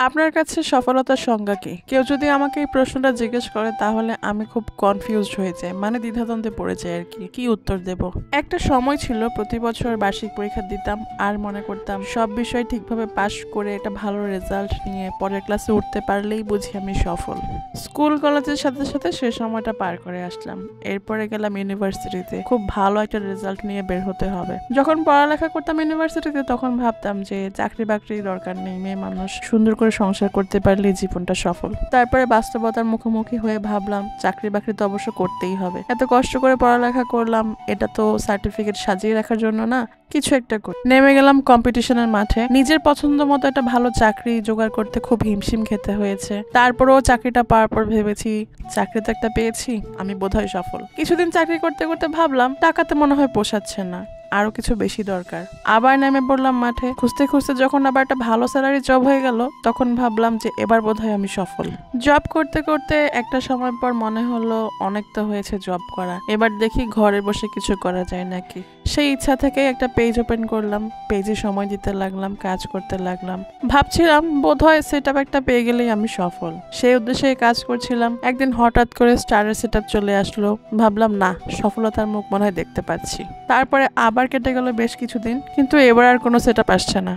আপনার কাছে সফলতার সংজ্ঞা কি? কেউ যদি আমাকে এই প্রশ্নটা জিজ্ঞেস করে তাহলে আমি খুব কনফিউজড হয়ে যাই, মানে দ্বিধাদ্বন্দ্বে পড়ে যাই আর কি উত্তর দেব। একটা সময় ছিল প্রতি বছর বার্ষিক পরীক্ষা দিতাম আর মনে করতাম সব বিষয় ঠিকভাবে পাশ করে একটা ভালো রেজাল্ট নিয়ে পরের ক্লাসে উঠতে পারলেই বুঝি আমি সফল। স্কুল কলেজের সাথে সাথে সে সময়টা পার করে আসলাম। এরপরে গেলাম ইউনিভার্সিটিতে, খুব ভালো একটা রেজাল্ট নিয়ে বের হতে হবে। যখন পড়ালেখা করতাম ইউনিভার্সিটিতে তখন ভাবতাম যে চাকরি বাকরির দরকার নেই, মেয়ে মানুষ সুন্দর করে সংসার করতে পারলেই জীবনটা সফল। তারপরে বাস্তবতার মুখোমুখি হয়ে ভাবলাম চাকরি বাকরি তো অবশ্য করতেই হবে, এত কষ্ট করে পড়ালেখা করলাম, এটা তো সার্টিফিকেট সাজিয়ে রাখার জন্য না, কিছু একটা করি। নেমে গেলাম কম্পিটিশনের মাঠে। নিজের পছন্দ মতো একটা ভালো চাকরি জোগাড় করতে খুব হিমশিম খেতে হয়েছে। তারপরেও চাকরিটা পাওয়ার পর ভেবেছি চাকরি তো একটা পেয়েছি, আমি বোধহয় সফল। কিছুদিন চাকরি করতে করতে ভাবলাম টাকাতে মনে হয় পোষাচ্ছে না, আরো কিছু বেশি দরকার। আবার নেমে পড়লাম মাঠে। খুঁজতে খুঁজতে যখন আবার একটা ভালো স্যালারি জব হয়ে গেল তখন ভাবলাম যে এবার বোধহয় আমি সফল। জব করতে করতে একটা সময় পর মনে হলো অনেক তো হয়েছে জব করা, এবার দেখি ঘরে বসে কিছু করা যায় নাকি। সেই ইচ্ছা থেকে একটা পেজ ওপেন করলাম, পেজে সময় দিতে লাগলাম, কাজ করতে লাগলাম। ভাবছিলাম বোধহয় সেটআপ একটা পেয়ে গেলেই আমি সফল, সেই উদ্দেশ্যে কাজ করছিলাম। একদিন হঠাৎ করে স্টারের সেটআপ চলে আসলো। ভাবলাম না, সফলতার মুখ মনে হয় দেখতে পাচ্ছি। তারপরে আবার কেটে গেল বেশ কিছুদিন, কিন্তু এবার আর কোনো সেটআপ আসছে না।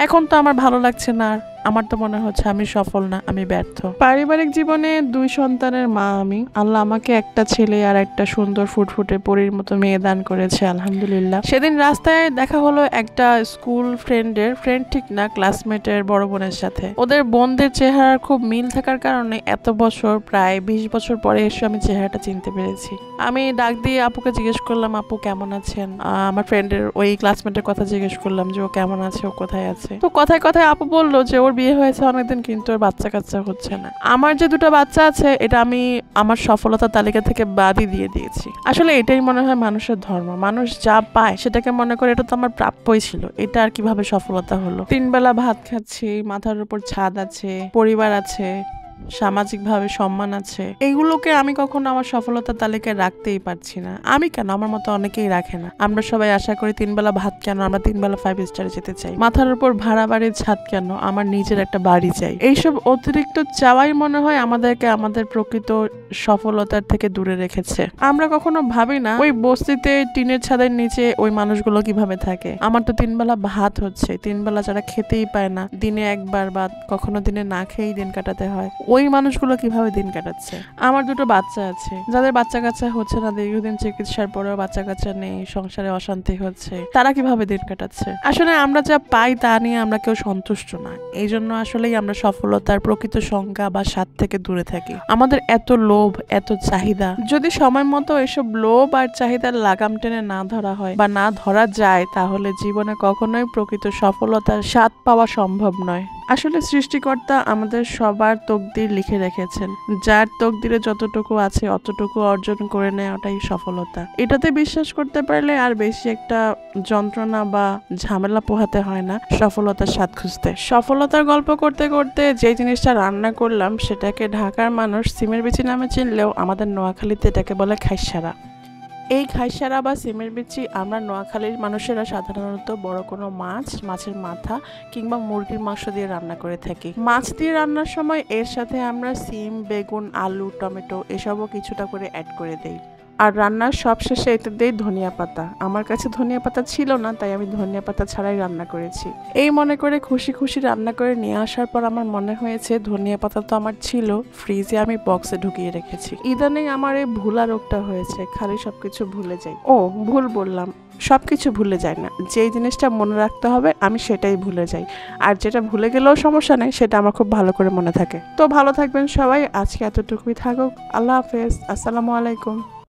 এখন তো আমার ভালো লাগছে না, আর আমার তো মনে হচ্ছে আমি সফল না, আমি ব্যর্থ। পারিবারিক জীবনে 2 সন্তানের মা আমি। আল্লাহ আমাকে একটা ছেলে আর একটা সুন্দর ফুটফুটে পরীর মতো মেয়ে দান করেছে, আলহামদুলিল্লাহ। সেদিন রাস্তায় দেখা হলো একটা স্কুল ফ্রেন্ড ঠিক না, ক্লাসমেটের বড় বোনের সাথে। ওদের বোনদের চেহারার খুব মিল থাকার কারণে এত বছর, প্রায় 20 বছর পরে এসে আমি চেহারাটা চিনতে পেরেছি। আমি ডাক দিয়ে আপুকে জিজ্ঞেস করলাম, আপু কেমন আছেন? আমার ফ্রেন্ডের ওই ক্লাসমেটের কথা জিজ্ঞেস করলাম যে ও কেমন আছে, ও কোথায় আছে। তো কথায় কথায় আপু বললো যে ওর বিয়ে হয়েছে অনেকদিন কিন্তু ওর বাচ্চা কাচ্চা হচ্ছে না। আমার যে 2টা বাচ্চা আছে এটা আমি আমার সফলতার তালিকা থেকে বাদই দিয়ে দিয়েছি। আসলে এটাই মনে হয় মানুষের ধর্ম, মানুষ যা পায় সেটাকে মনে করে এটা তো আমার প্রাপ্যই ছিল, এটা আর কিভাবে সফলতা হলো। 3 বেলা ভাত খাচ্ছি, মাথার উপর ছাদ আছে, পরিবার আছে, সামাজিকভাবে সম্মান আছে, এইগুলোকে আমি কখনো আমার সফলতার তালিকায় রাখতেই পারছি না। আমি কেন, আমার মতো অনেকেই রাখে না। আমরা সবাই আশা করি 3 বেলা ভাত কেন, আমরা 3 বেলা 5 স্টারে যেতে চাই। মাথার উপর ভাড়া বাড়ির ছাদ কেন, আমার নিজের একটা বাড়ি চাই। এইসব অতিরিক্ত চাওয়াই মনে হয় আমাদেরকে আমাদের প্রকৃত সফলতার থেকে দূরে রেখেছে। আমরা কখনো ভাবি না ওই বস্তিতে টিনের ছাদের নিচে ওই মানুষগুলো কিভাবে থাকে। আমার তো 3 বেলা ভাত হচ্ছে, 3 বেলা যারা খেতেই পায় না, দিনে একবার বা কখনো দিনে না খেয়েই দিন কাটাতে হয়, ওই মানুষগুলো কিভাবে দিন কাটাচ্ছে। আমার 2টো বাচ্চা আছে, যাদের বাচ্চা কাচ্চা হচ্ছে না, দীর্ঘদিন চিকিৎসার পরেও বাচ্চা কাচ্চা নেই, সংসারে অশান্তি হচ্ছে, তারা কিভাবে দিন কাটাচ্ছে। আসলে আমরা যা পাই তা নিয়ে আমরা কেউ সন্তুষ্ট না, এই জন্য আসলেই আমরা সফলতার প্রকৃত সংজ্ঞা বা স্বাদ থেকে দূরে থাকি। আমাদের এত লোভ, এত চাহিদা, যদি সময় মতো এসব লোভ আর চাহিদার লাগাম টেনে না ধরা হয় বা না ধরা যায় তাহলে জীবনে কখনোই প্রকৃত সফলতার স্বাদ পাওয়া সম্ভব নয়। আসলে সৃষ্টিকর্তা আমাদের সবার তকদির লিখে রেখেছেন, যার তকদিরে যতটুকু আছে অতটুকু অর্জন করে নেওয়াটাই সফলতা। এটাতে বিশ্বাস করতে পারলে আর বেশি একটা যন্ত্রণা বা ঝামেলা পোহাতে হয় না সফলতার স্বাদ খুঁজতে। সফলতার গল্প করতে করতে যে জিনিসটা রান্না করলাম সেটাকে ঢাকার মানুষ সিমের বিচি নামে চিনলেও আমাদের নোয়াখালীতে এটাকে বলে খাইসারা। এই খাইসারা বা সিমের বিচি আমরা নোয়াখালীর মানুষেরা সাধারণত বড় কোনো মাছ, মাছের মাথা কিংবা মুরগির মাংস দিয়ে রান্না করে থাকি। মাছ দিয়ে রান্নার সময় এর সাথে আমরা সিম, বেগুন, আলু, টমেটো এসবও কিছুটা করে অ্যাড করে দেই। আর রান্নার সবশেষে এতে দেই ধনিয়া পাতা। আমার কাছে ধনিয়া পাতা ছিল না, তাই আমি ধনিয়া পাতা ছাড়াই রান্না করেছি। এই মনে করে খুশি খুশি রান্না করে নিয়ে আসার পর আমার মনে হয়েছে ধনিয়া পাতা তো আমার ছিল, ফ্রিজে আমি বক্সে ঢুকিয়ে রেখেছি। ইদানিং আমার এই ভুলা রোগটা হয়েছে, খালি সবকিছু ভুলে যাই। ও ভুল বললাম, সবকিছু ভুলে যায় না, যেই জিনিসটা মনে রাখতে হবে আমি সেটাই ভুলে যাই, আর যেটা ভুলে গেলেও সমস্যা নেই, সেটা আমার খুব ভালো করে মনে থাকে। তো ভালো থাকবেন সবাই, আজকে এতটুকুই থাকুক। আল্লাহ হাফেজ, আসসালামু আলাইকুম।